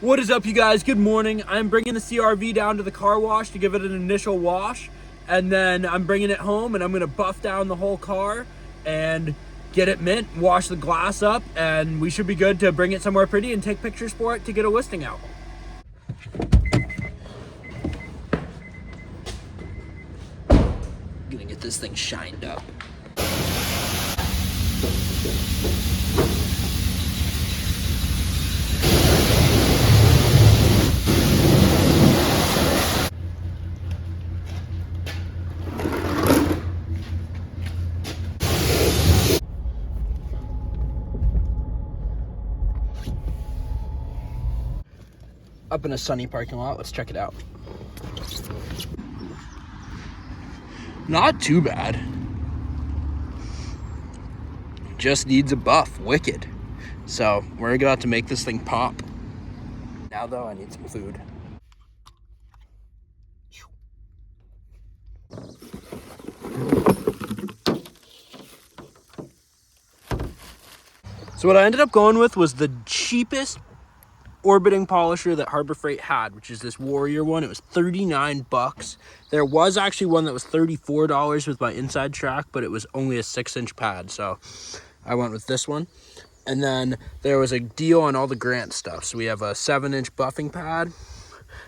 What is up, you guys? Good morning. I'm bringing the CRV down to the car wash to give it an initial wash, and then I'm bringing it home and I'm gonna buff down the whole car and get it mint, wash the glass up, and we should be good to bring it somewhere pretty and take pictures for it to get a listing out. I'm gonna get this thing shined up. Up in a sunny parking lot, let's check it out. Not too bad. Just needs a buff, wicked. So we're about to make this thing pop. Now though, I need some food. So what I ended up going with was the cheapest orbiting polisher that Harbor Freight had, which is this Warrior one. It was 39 bucks. There was actually one that was $34 with my inside track, but it was only a 6-inch pad, so I went with this one. And then there was a deal on all the Grant stuff. So we have a 7-inch buffing pad,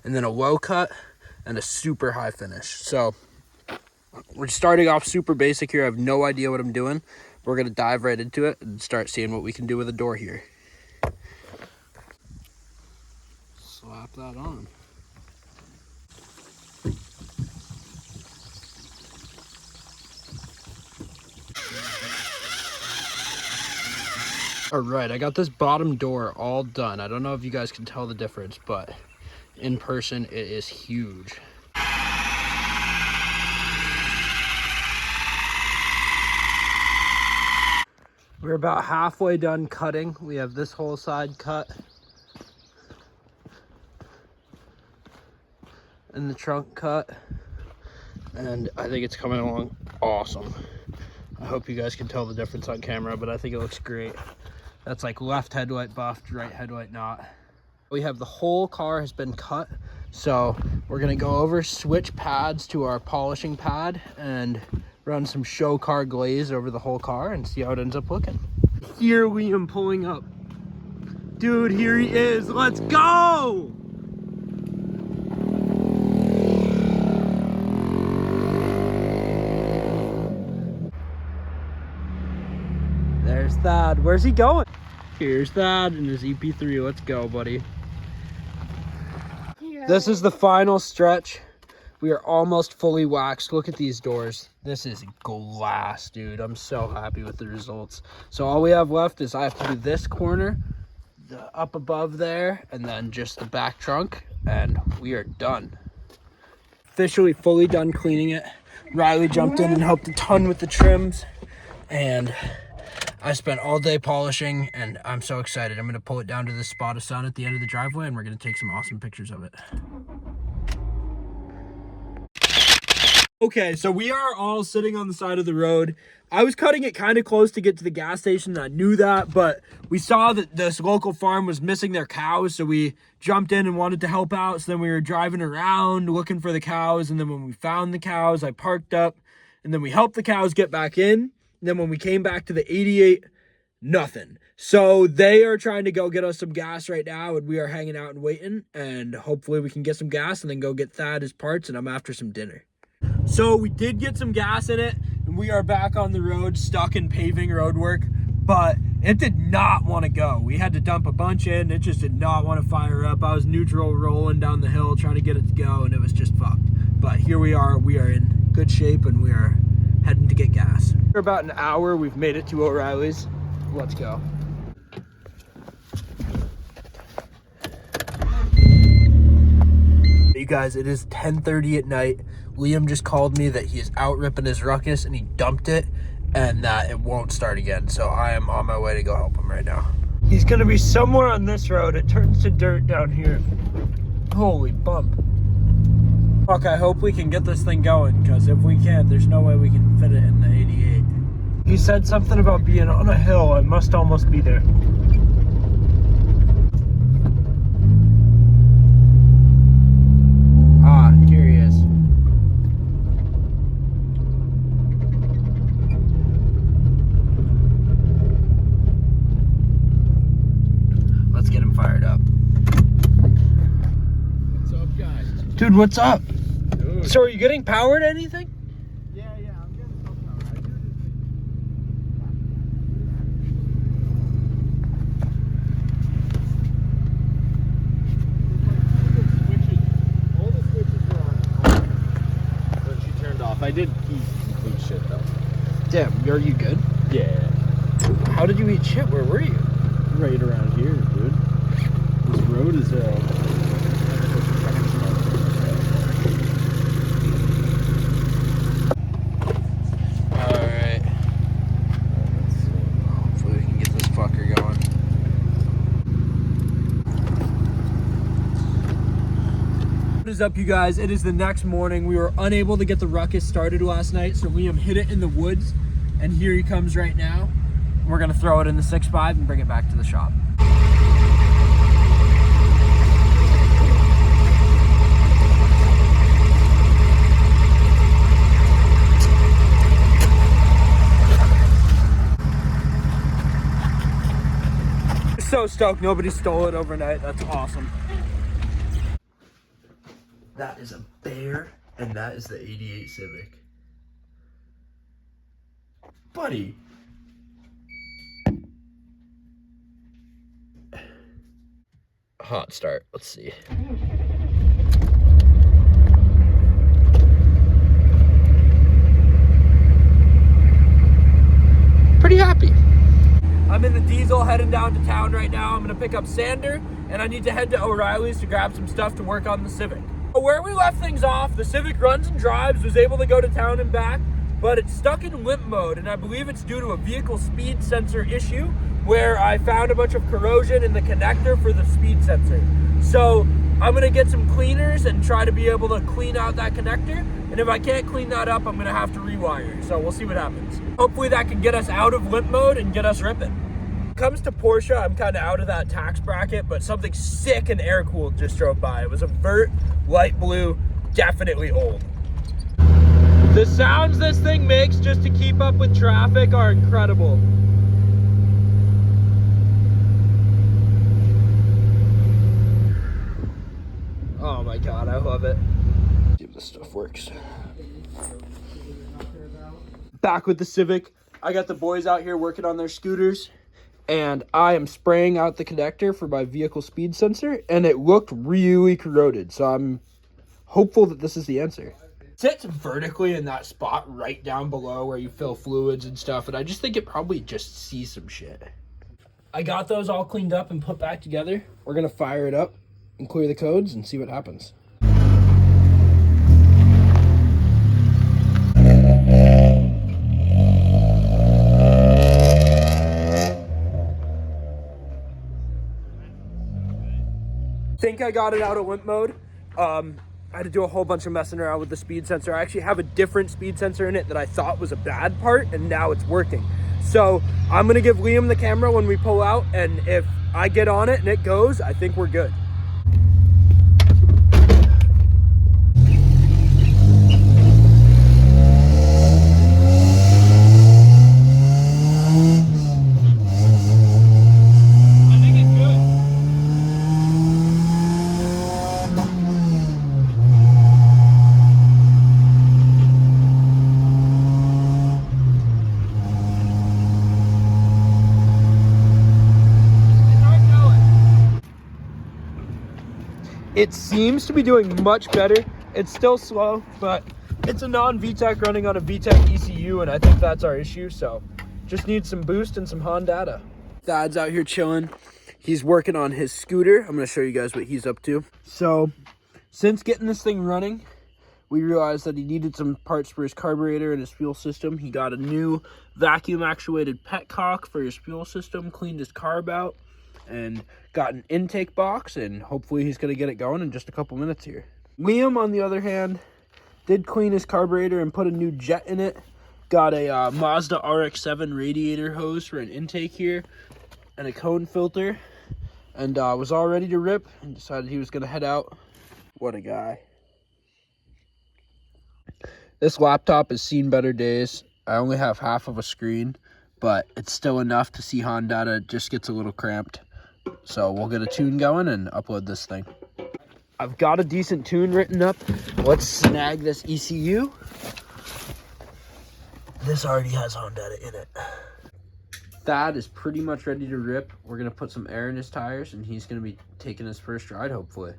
and then a low cut, and a super high finish. So we're starting off super basic here. I have no idea what I'm doing. We're gonna dive right into it and start seeing what we can do with a door here. Slap that on. All right, I got this bottom door all done. I don't know if you guys can tell the difference, but in person it is huge. We're about halfway done cutting. We have this whole side cut and the trunk cut, and I think it's coming along awesome. I hope you guys can tell the difference on camera, but I think it looks great. That's like left headlight buffed, right headlight not. We have the whole car has been cut, so we're gonna go over, switch pads to our polishing pad, and run some show car glaze over the whole car and see how it ends up looking. Here we am pulling up. Dude, here he is. Let's go! There's Thad. Where's he going? Here's Thad in his EP3. Let's go, buddy. Yeah. This is the final stretch. We are almost fully waxed. Look at these doors. This is glass, dude. I'm so happy with the results. So all we have left is I have to do this corner, the up above there, and then just the back trunk, and we are done. Officially fully done cleaning it. Riley jumped in and helped a ton with the trims, and I spent all day polishing, and I'm so excited. I'm gonna pull it down to the spot of sun at the end of the driveway, and we're gonna take some awesome pictures of it. Okay, so we are all sitting on the side of the road. I was cutting it kind of close to get to the gas station, and I knew that, but we saw that this local farm was missing their cows, so we jumped in and wanted to help out. So then we were driving around looking for the cows, and then when we found the cows, I parked up, and then we helped the cows get back in. And then when we came back to the 88, nothing. So they are trying to go get us some gas right now, and we are hanging out and waiting, and hopefully we can get some gas and then go get Thad his parts, and I'm after some dinner. So we did get some gas in it, and we are back on the road, stuck in paving road work, but it did not want to go. We had to dump a bunch in. It just did not want to fire up. I was neutral rolling down the hill trying to get it to go, and it was just fucked. But here we are in good shape, and we are heading to get gas. For about an hour, we've made it to O'Reilly's. Let's go. You guys, it is 10:30 at night. Liam just called me that he is out ripping his ruckus and he dumped it and that it won't start again. So I am on my way to go help him right now. He's gonna be somewhere on this road. It turns to dirt down here. Holy bump. Fuck, I hope we can get this thing going, because if we can't, there's no way we can fit it in the 88. He said something about being on a hill. I must almost be there. Dude, what's up? Dude. So are you getting power to anything? Yeah, I'm getting some power. I do just all the switches were on, but she turned off. I did eat complete shit though. Damn, are you good? Yeah. How did you eat shit? Where were you? Right around here, dude. This road is Alright. Hopefully we can get this fucker going. What is up, you guys? It is the next morning. We were unable to get the ruckus started last night, so Liam hid it in the woods, and here he comes right now. We're gonna throw it in the 6.5 and bring it back to the shop. So stoked nobody stole it overnight. That's awesome. That is a Bear, and that is the 88 Civic. Buddy. Hot start. Let's see. Pretty happy. I'm in the diesel heading down to town right now. I'm gonna pick up Sander, and I need to head to O'Reilly's to grab some stuff to work on the Civic. Where we left things off, the Civic runs and drives, was able to go to town and back, but it's stuck in limp mode, and I believe it's due to a vehicle speed sensor issue where I found a bunch of corrosion in the connector for the speed sensor. So I'm gonna get some cleaners and try to be able to clean out that connector, and if I can't clean that up, I'm gonna have to rewire. So we'll see what happens. Hopefully that can get us out of limp mode and get us ripping. When it comes to Porsche, I'm kind of out of that tax bracket, but something sick and air-cooled just drove by. It was a Vert, light blue, definitely old. The sounds this thing makes just to keep up with traffic are incredible. Oh my God, I love it. See if this stuff works. Back with the Civic. I got the boys out here working on their scooters, and I am spraying out the connector for my vehicle speed sensor, and it looked really corroded, so I'm hopeful that this is the answer. It sits vertically in that spot right down below where you fill fluids and stuff, and I just think it probably just sees some shit. I got those all cleaned up and put back together. We're gonna fire it up and clear the codes and see what happens. Think I got it out of limp mode. I had to do a whole bunch of messing around with the speed sensor. I actually have a different speed sensor in it that I thought was a bad part, and now it's working. So I'm gonna give Liam the camera when we pull out, and if I get on it and it goes, I think we're good. It seems to be doing much better. It's still slow, but it's a non-VTEC running on a VTEC ECU, and I think that's our issue, so just need some boost and some Han data. Thad's out here chilling. He's working on his scooter. I'm gonna show you guys what he's up to. So, since getting this thing running, we realized that he needed some parts for his carburetor and his fuel system. He got a new vacuum actuated petcock for his fuel system, cleaned his carb out, and got an intake box, and hopefully he's going to get it going in just a couple minutes here. Liam, on the other hand, did clean his carburetor and put a new jet in it. Got a Mazda RX-7 radiator hose for an intake here, and a cone filter, and was all ready to rip, and decided he was going to head out. What a guy. This laptop has seen better days. I only have half of a screen, but it's still enough to see Han data. It just gets a little cramped. So we'll get a tune going and upload this thing. I've got a decent tune written up. Let's snag this ECU. This already has Honda in it. Thad is pretty much ready to rip. We're gonna put some air in his tires and he's gonna be taking his first ride, hopefully.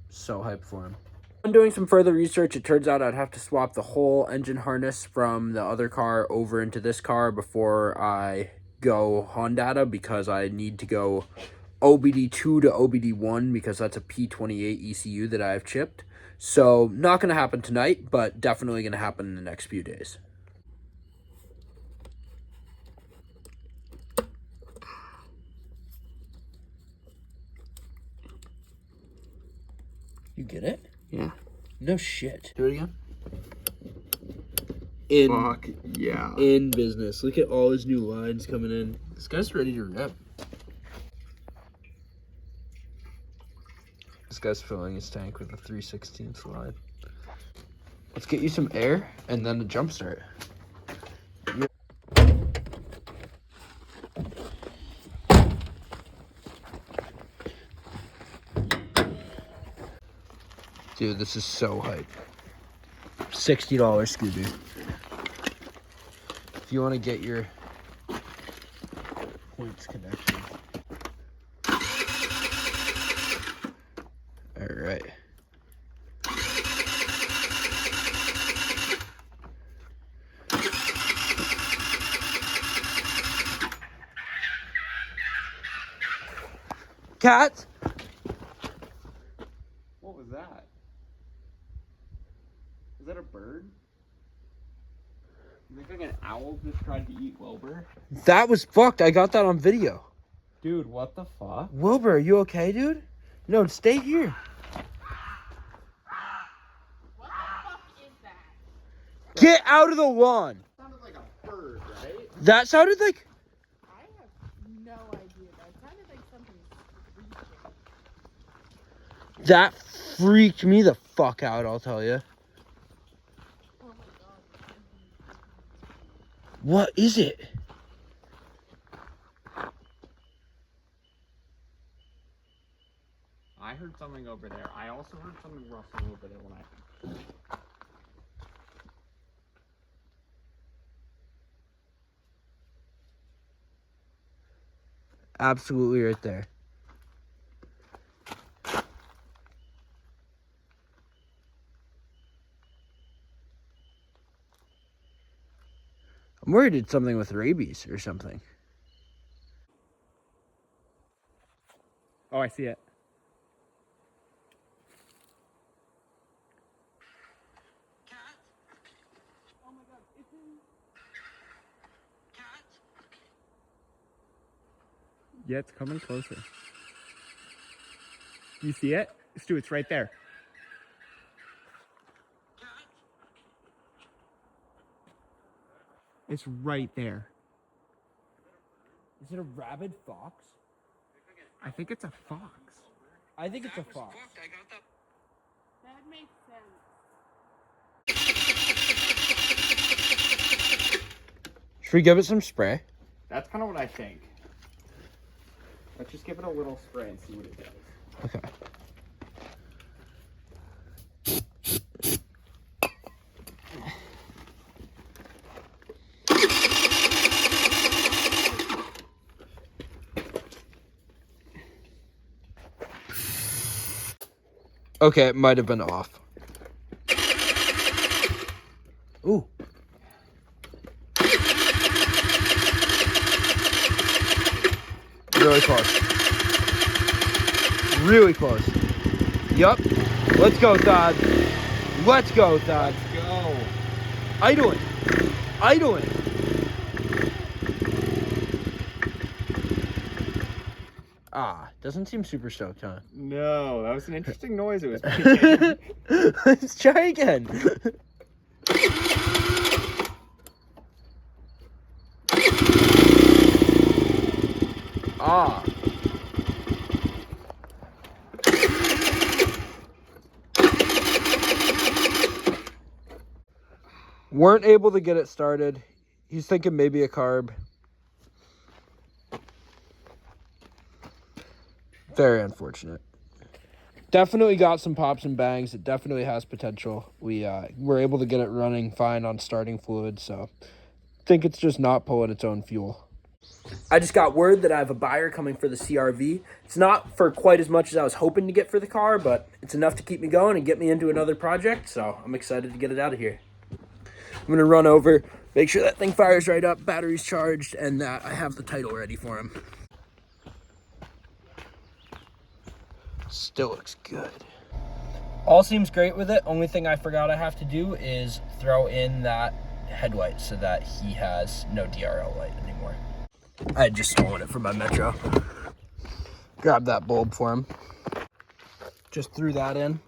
So hyped for him. I'm doing some further research. It turns out I'd have to swap the whole engine harness from the other car over into this car before I go Honda, because I need to go OBD2 to OBD1 because that's a P28 ECU that I've chipped. So not gonna happen tonight, but definitely gonna happen in the next few days. You get it? Yeah. No shit. Do it again. Fuck yeah. In business. Look at all his new lines coming in. This guy's ready to rip. This guy's filling his tank with a 3/16 line. Let's get you some air and then a jump start. Dude, this is so hype. $60 scooter. If you want to get your points connected. All right. Cat? What was that? Is that a bird? You think like an owl just tried to eat Wilbur? That was fucked. I got that on video. Dude, what the fuck? Wilbur, are you okay, dude? No, stay here. What the fuck is that? Get out of the lawn. Sounded like a bird, right? That sounded like... I have no idea. That sounded like something screeching. That freaked me the fuck out, I'll tell you. Oh my god. What is it? I heard something over there. I also heard something rustle over there when I... Absolutely right there. I'm worried it's something with rabies or something. Oh, I see it. Oh my god. It's in. Yeah, it's coming closer. You see it? Stu, it's right there. It's right there. Is it a rabid fox? I think it's a fox. I think it's a fox. That makes sense. Should we give it some spray? That's kind of what I think. Let's just give it a little spray and see what it does. Okay. Okay, it might have been off. Ooh. Really close. Really close. Yup. Let's go, Thad. Let's go, Thad. Let's go. Idling. Idling. Ah, doesn't seem super stoked, huh? No, that was an interesting noise it was making. Let's try again. Ah. Weren't able to get it started. He's thinking maybe a carb. Very unfortunate. definitely got some pops and bangs. It definitely has potential. We were able to get it running fine on starting fluid, so I think it's just not pulling its own fuel. I just got word that I have a buyer coming for the CRV. It's not for quite as much as I was hoping to get for the car, but it's enough to keep me going and get me into another project, so I'm excited to get it out of here. I'm going to run over, make sure that thing fires right up, battery's charged, and that I have the title ready for him. Still looks good. All seems great with it. Only thing I forgot I have to do is throw in that headlight so that he has no DRL light anymore. I had just stolen it from my Metro. Grab that bulb for him. Just threw that in.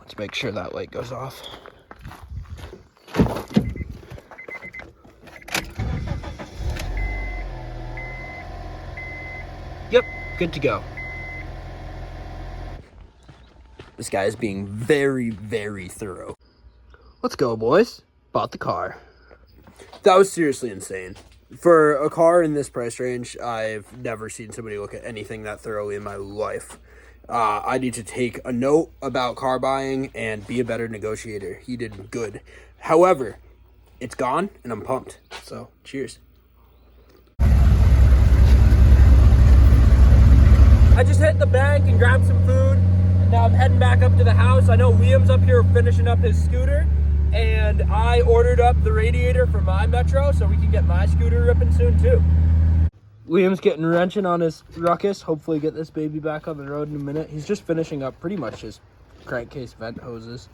Let's make sure that light goes off. Yep, good to go. This guy is being very, very thorough. Let's go, boys. Bought the car. That was seriously insane. For a car in this price range, I've never seen somebody look at anything that thoroughly in my life. I need to take a note about car buying and be a better negotiator. He did good. However, it's gone, and I'm pumped. So, cheers. I just hit the bank and grabbed some food. Now I'm heading back up to the house. I know Liam's up here finishing up his scooter, and I ordered up the radiator for my Metro so we can get my scooter ripping soon too. Liam's getting wrenching on his ruckus. Hopefully get this baby back on the road in a minute. He's just finishing up pretty much his crankcase vent hoses.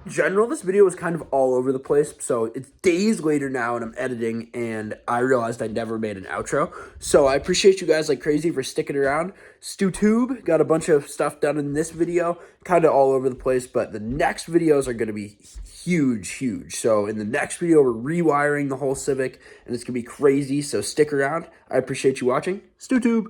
In general, this video was kind of all over the place, so it's days later now and I'm editing, and I realized I never made an outro. So I appreciate you guys like crazy for sticking around. StuuTuube got a bunch of stuff done in this video, kind of all over the place, but the next videos are going to be huge. So in the next video, we're rewiring the whole Civic, and it's going to be crazy, so stick around. I appreciate you watching. StuuTuube!